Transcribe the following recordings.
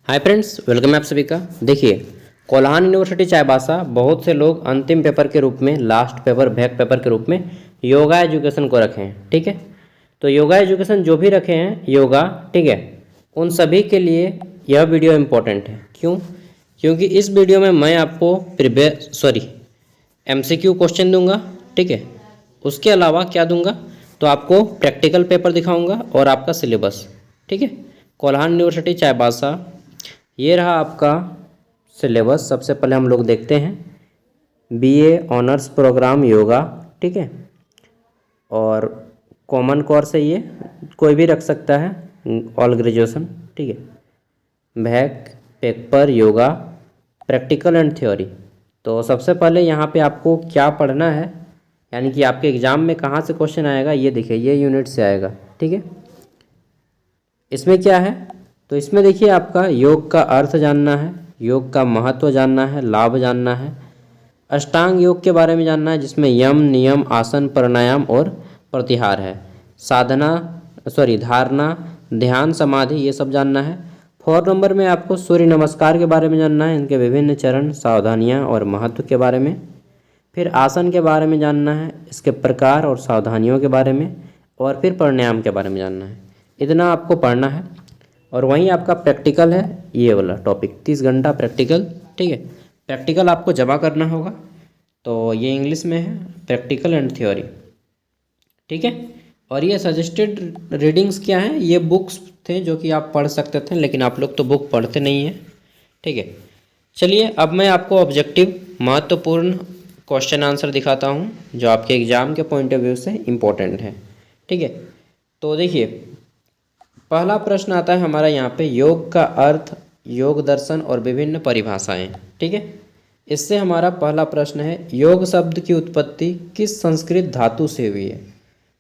Hi friends, welcome है आप सभी का। देखिए, कोल्हान यूनिवर्सिटी चाईबासा बहुत से लोग अंतिम पेपर के रूप में, लास्ट पेपर बैक पेपर के रूप में योगा एजुकेशन को रखे हैं। ठीक है, तो योगा एजुकेशन जो भी रखे हैं योगा, ठीक है, उन सभी के लिए यह वीडियो इम्पोर्टेंट है। क्यों? क्योंकि इस वीडियो में मैं आपको MCQ क्वेश्चन दूंगा। ठीक है, उसके अलावा क्या दूंगा, तो आपको प्रैक्टिकल पेपर दिखाऊंगा और आपका सिलेबस। ठीक है, कोल्हान यूनिवर्सिटी चाईबासा, ये रहा आपका सिलेबस। सबसे पहले हम लोग देखते हैं BA ऑनर्स प्रोग्राम योगा। ठीक है, और कॉमन कोर्स है, ये कोई भी रख सकता है, ऑल ग्रेजुएशन। ठीक है, back paper yoga, practical and theory. तो सबसे पहले यहाँ पे आपको क्या पढ़ना है, यानी कि आपके एग्ज़ाम में कहाँ से क्वेश्चन आएगा, ये देखिए, ये यूनिट से आएगा। ठीक है, इसमें क्या है, तो इसमें देखिए आपका योग का अर्थ जानना है, योग का महत्व जानना है, लाभ जानना है, अष्टांग योग के बारे में जानना है जिसमें यम, नियम, आसन, प्राणायाम और प्रत्याहार है, धारणा, ध्यान, समाधि, ये सब जानना है। 4 नंबर में आपको सूर्य नमस्कार के बारे में जानना है, इनके विभिन्न चरण, सावधानियाँ और महत्व के बारे में। फिर आसन के बारे में जानना है, इसके प्रकार और सावधानियों के बारे में, और फिर प्राणायाम के बारे में जानना है। इतना आपको पढ़ना है। और वहीं आपका प्रैक्टिकल है, ये वाला टॉपिक, 30 घंटा प्रैक्टिकल। ठीक है, प्रैक्टिकल आपको जमा करना होगा, तो ये इंग्लिश में है, प्रैक्टिकल एंड थ्योरी। ठीक है, और ये सजेस्टेड रीडिंग्स क्या हैं, ये बुक्स थे जो कि आप पढ़ सकते थे, लेकिन आप लोग तो बुक पढ़ते नहीं हैं। ठीक है, चलिए अब मैं आपको ऑब्जेक्टिव महत्वपूर्ण क्वेश्चन आंसर दिखाता हूँ जो आपके एग्ज़ाम के पॉइंट ऑफ व्यू से इम्पोर्टेंट है। ठीक है, तो देखिए, पहला प्रश्न आता है हमारा यहाँ पे, योग का अर्थ, योग दर्शन और विभिन्न परिभाषाएं। ठीक है, इससे हमारा पहला प्रश्न है, योग शब्द की उत्पत्ति किस संस्कृत धातु से हुई है।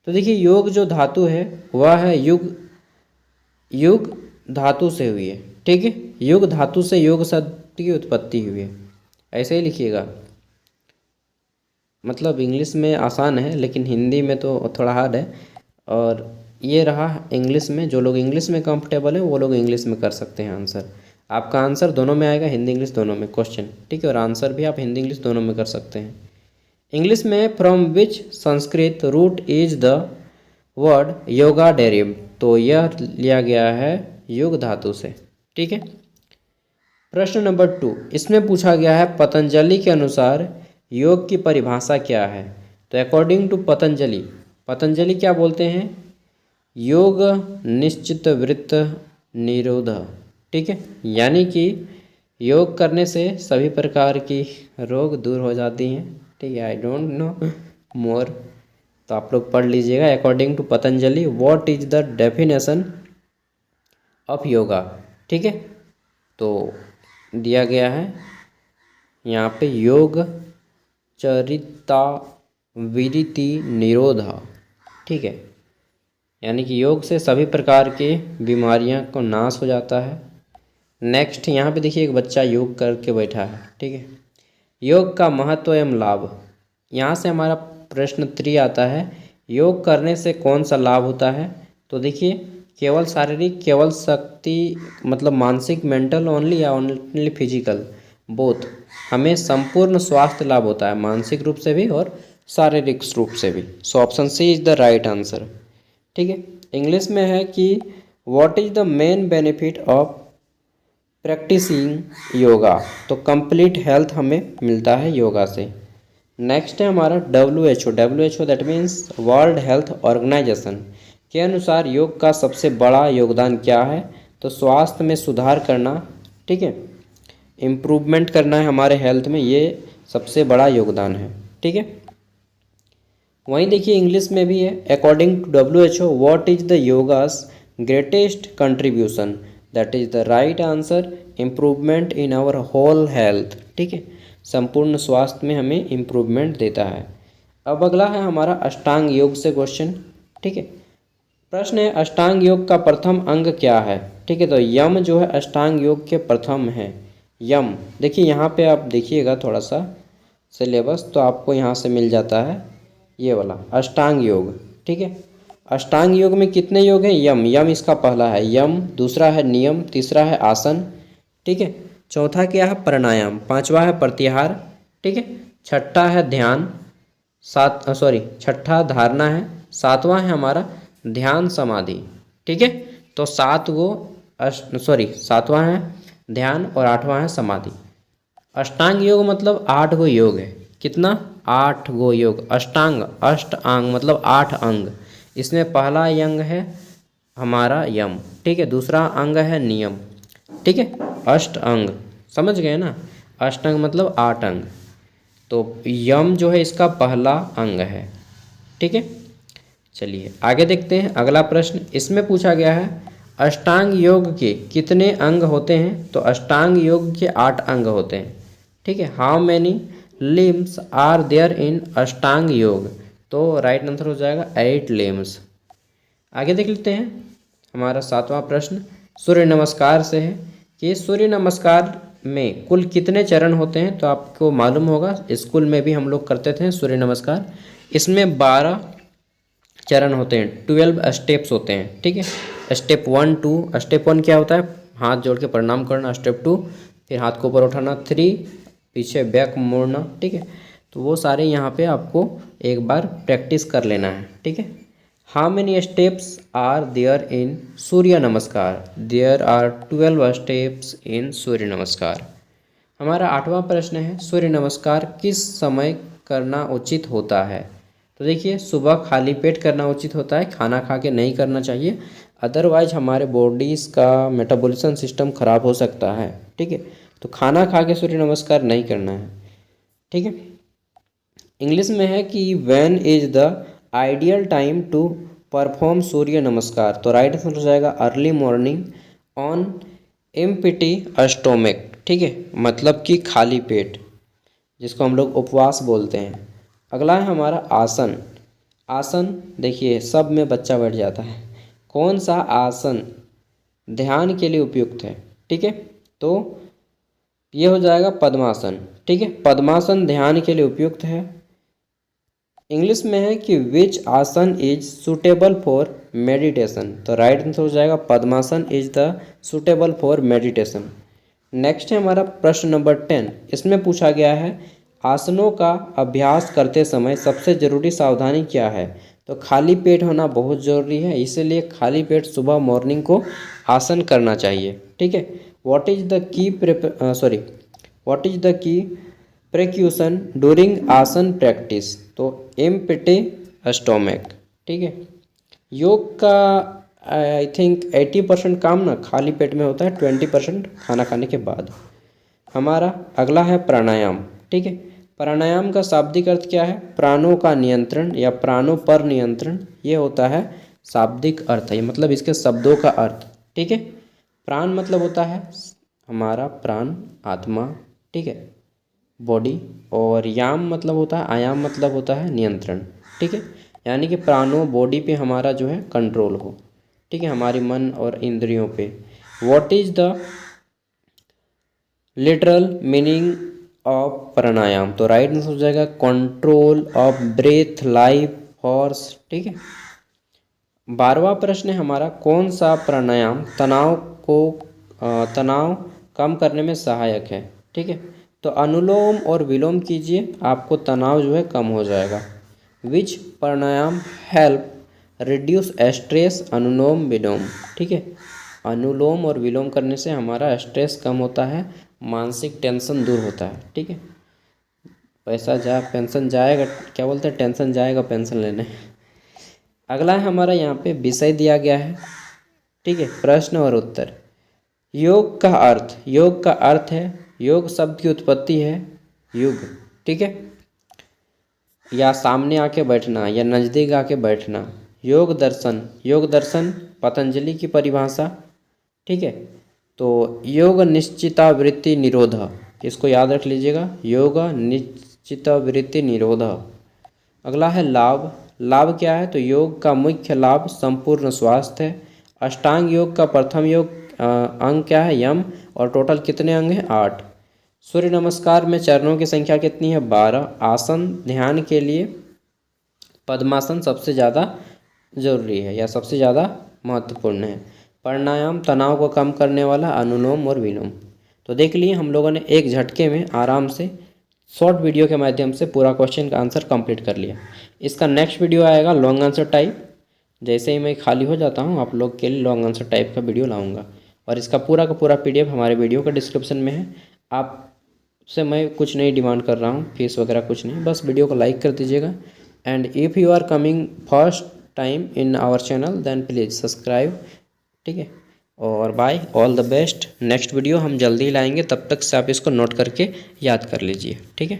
तो देखिए, योग जो धातु है वह है युग धातु से हुई है। ठीक है, युग धातु से योग शब्द की उत्पत्ति हुई है, ऐसे ही लिखिएगा। मतलब इंग्लिश में आसान है लेकिन हिंदी में तो थोड़ा हार्ड है। और ये रहा इंग्लिश में, जो लोग इंग्लिश में कंफर्टेबल है वो लोग इंग्लिश में कर सकते हैं आंसर। आपका आंसर दोनों में आएगा, हिंदी इंग्लिश दोनों में क्वेश्चन। ठीक है, और आंसर भी आप हिंदी इंग्लिश दोनों में कर सकते हैं। इंग्लिश में from which Sanskrit root is the word yoga derive, तो यह लिया गया है युग धातु से। ठीक है, प्रश्न नंबर 2, इसमें पूछा गया है पतंजलि के अनुसार योग की परिभाषा क्या है। तो अकॉर्डिंग टू पतंजलि क्या बोलते हैं, योग निश्चित वृत्त निरोध। ठीक है, यानी कि योग करने से सभी प्रकार की रोग दूर हो जाती हैं। ठीक है, आई डोंट नो मोर, तो आप लोग पढ़ लीजिएगा। According to Patanjali, what is the definition of yoga. ठीक है, तो दिया गया है यहाँ पे, योग चरिता विरिति निरोधा। ठीक है, यानी कि योग से सभी प्रकार की बीमारियां को नाश हो जाता है। नेक्स्ट यहाँ पे देखिए, एक बच्चा योग करके बैठा है। ठीक है, योग का महत्व एवं लाभ, यहाँ से हमारा प्रश्न 3 आता है, योग करने से कौन सा लाभ होता है। तो देखिए, केवल शारीरिक, केवल शक्ति, मतलब मानसिक, मेंटल ओनली या ओनली फिजिकल, बोथ, हमें संपूर्ण स्वास्थ्य लाभ होता है, मानसिक रूप से भी और शारीरिक रूप से भी। So option C is the right answer. ठीक है, इंग्लिश में है कि what is the main benefit of practising yoga, तो कंप्लीट हेल्थ हमें मिलता है योगा से। नेक्स्ट है हमारा WHO that means World Health Organization के अनुसार योग का सबसे बड़ा योगदान क्या है। तो स्वास्थ्य में सुधार करना, ठीक है, इम्प्रूवमेंट करना है हमारे हेल्थ में, ये सबसे बड़ा योगदान है। ठीक है, वहीं देखिए इंग्लिश में भी है, according to WHO what is the yoga's greatest contribution, that is the right answer, improvement in our whole health. ठीक है, संपूर्ण स्वास्थ्य में हमें इम्प्रूवमेंट देता है। अब अगला है हमारा अष्टांग योग से क्वेश्चन। ठीक है, प्रश्न है, अष्टांग योग का प्रथम अंग क्या है। ठीक है, तो यम जो है अष्टांग योग के प्रथम है, यम। देखिए यहाँ पे आप देखिएगा थोड़ा सा सिलेबस, तो आपको यहाँ से मिल जाता है ये वाला अष्टांग योग। ठीक है, अष्टांग योग में कितने योग हैं, यम इसका पहला है, यम, दूसरा है नियम, तीसरा है आसन, ठीक है। चौथा क्या है? प्राणायाम। पांचवा है प्रत्याहार, ठीक है। छठा है ध्यान, छठा धारणा है। सातवां है हमारा ध्यान समाधि, ठीक है। तो सातवां है ध्यान और आठवां है समाधि। अष्टांग योग मतलब 8 गो योग है। कितना? 8 गो योग। अष्टांग, अष्ट अंग मतलब 8 अंग। इसमें पहला अंग है हमारा यम, ठीक है। दूसरा अंग है नियम, ठीक है। अष्ट अंग, समझ गए ना? अष्ट अंग मतलब 8 अंग। तो यम जो है इसका पहला अंग है, ठीक है। चलिए आगे देखते हैं अगला प्रश्न। इसमें पूछा गया है अष्टांग योग के कितने अंग होते हैं? तो अष्टांग योग के 8 अंग होते हैं, ठीक है। How many limbs are there in Ashtanga yoga? तो राइट आंसर हो जाएगा 8 लिम्स। आगे देख लेते हैं हमारा सातवां प्रश्न सूर्य नमस्कार से है कि सूर्य नमस्कार में कुल कितने चरण होते हैं? तो आपको मालूम होगा, स्कूल में भी हम लोग करते थे सूर्य नमस्कार। इसमें 12 चरण होते हैं, 12 स्टेप्स होते हैं, ठीक है। स्टेप 1 2, स्टेप 1 क्या होता है? हाथ जोड़ के प्रणाम करना। स्टेप 2 फिर हाथ को ऊपर उठाना। 3 पीछे बैक मोड़ना, ठीक है। तो वो सारे यहाँ पे आपको एक बार प्रैक्टिस कर लेना है, ठीक है। How many steps are there in Surya Namaskar? There are 12 steps in Surya Namaskar. हमारा आठवां प्रश्न है सूर्य नमस्कार किस समय करना उचित होता है? तो देखिए सुबह खाली पेट करना उचित होता है, खाना खा के नहीं करना चाहिए, अदरवाइज हमारे बॉडीज़ का मेटाबॉलिज्म सिस्टम खराब हो सकता है, ठीक है। तो खाना खा के सूर्य नमस्कार नहीं करना है, ठीक है। इंग्लिश में है कि when is the ideal time to perform Surya Namaskar? तो राइट आंसर हो जाएगा early morning on empty stomach, ठीक है। मतलब कि खाली पेट, जिसको हम लोग उपवास बोलते हैं। अगला है हमारा आसन। आसन देखिए सब में बच्चा बैठ जाता है। कौन सा आसन ध्यान के लिए उपयुक्त है? ठीक है, तो ये हो जाएगा पद्मासन, ठीक है। पद्मासन ध्यान के लिए उपयुक्त है। इंग्लिश में है कि which asana is suitable for meditation? तो राइट आंसर हो जाएगा Padmasana is the suitable for meditation. Next है हमारा प्रश्न नंबर 10। इसमें पूछा गया है आसनों का अभ्यास करते समय सबसे ज़रूरी सावधानी क्या है? तो खाली पेट होना बहुत ज़रूरी है, इसीलिए खाली पेट सुबह मॉर्निंग को आसन करना चाहिए, ठीक है। What is the key precaution during आसन प्रैक्टिस? तो एम्प्टी स्टोमक, ठीक है। योग का आई थिंक 80% काम ना खाली पेट में होता है, 20% खाना खाने के बाद। हमारा अगला है प्राणायाम, ठीक है। प्राणायाम का शाब्दिक अर्थ क्या है? प्राणों का नियंत्रण या प्राणों पर नियंत्रण, ये होता है शाब्दिक अर्थ है, मतलब इसके शब्दों का अर्थ, ठीक है। प्राण मतलब होता है हमारा प्राण आत्मा, ठीक है, बॉडी। और याम मतलब होता है, आयाम मतलब होता है नियंत्रण, ठीक है। यानी कि प्राणों बॉडी पे हमारा जो है कंट्रोल हो, ठीक है, हमारी मन और इंद्रियों पे। What is the literal meaning of Pranayama? तो राइट आंसर हो जाएगा control of breath, life force, ठीक है। 12वां प्रश्न है हमारा कौन सा प्राणायाम तनाव कम करने में सहायक है? ठीक है, तो अनुलोम और विलोम कीजिए, आपको तनाव जो है कम हो जाएगा। विच प्राणायाम हेल्प रिड्यूस स्ट्रेस? अनुलोम विलोम, ठीक है। अनुलोम और विलोम करने से हमारा स्ट्रेस कम होता है, मानसिक टेंशन दूर होता है, ठीक है। पेंशन जाएगा, क्या बोलते हैं, टेंशन जाएगा पेंशन लेने। अगला है हमारा यहाँ पे विषय दिया गया है, ठीक है, प्रश्न और उत्तर। योग का अर्थ है, योग शब्द की उत्पत्ति है युग, ठीक है, या सामने आके बैठना या नज़दीक आके बैठना। योग दर्शन पतंजलि की परिभाषा, ठीक है। तो योग निश्चितावृत्ति निरोध, इसको याद रख लीजिएगा, योग निश्चितावृत्ति निरोध। अगला है लाभ क्या है? तो योग का मुख्य लाभ संपूर्ण स्वास्थ्य है। अष्टांग योग का प्रथम अंग क्या है? यम। और टोटल कितने अंग हैं? 8। सूर्य नमस्कार में चरणों की संख्या कितनी है? 12। आसन ध्यान के लिए पद्मासन सबसे ज़्यादा जरूरी है या सबसे ज़्यादा महत्वपूर्ण है। प्राणायाम तनाव को कम करने वाला, अनुलोम और विलोम। तो देख लिए हम लोगों ने एक झटके में आराम से शॉर्ट वीडियो के माध्यम से पूरा क्वेश्चन का आंसर कंप्लीट कर लिया। इसका नेक्स्ट वीडियो आएगा लॉन्ग आंसर टाइप। जैसे ही मैं खाली हो जाता हूँ आप लोग के लिए लॉन्ग आंसर टाइप का वीडियो लाऊंगा, और इसका पूरा का पूरा PDF हमारे वीडियो का डिस्क्रिप्शन में है। आपसे मैं कुछ नहीं डिमांड कर रहा हूँ, फीस वगैरह कुछ नहीं, बस वीडियो को लाइक कर दीजिएगा। And if you are coming first time in our channel then please subscribe. ठीक है, और bye, all the best. Next video हम जल्दी ही लाएंगे, तब तक से आप इसको नोट करके याद कर लीजिए। ठीक है।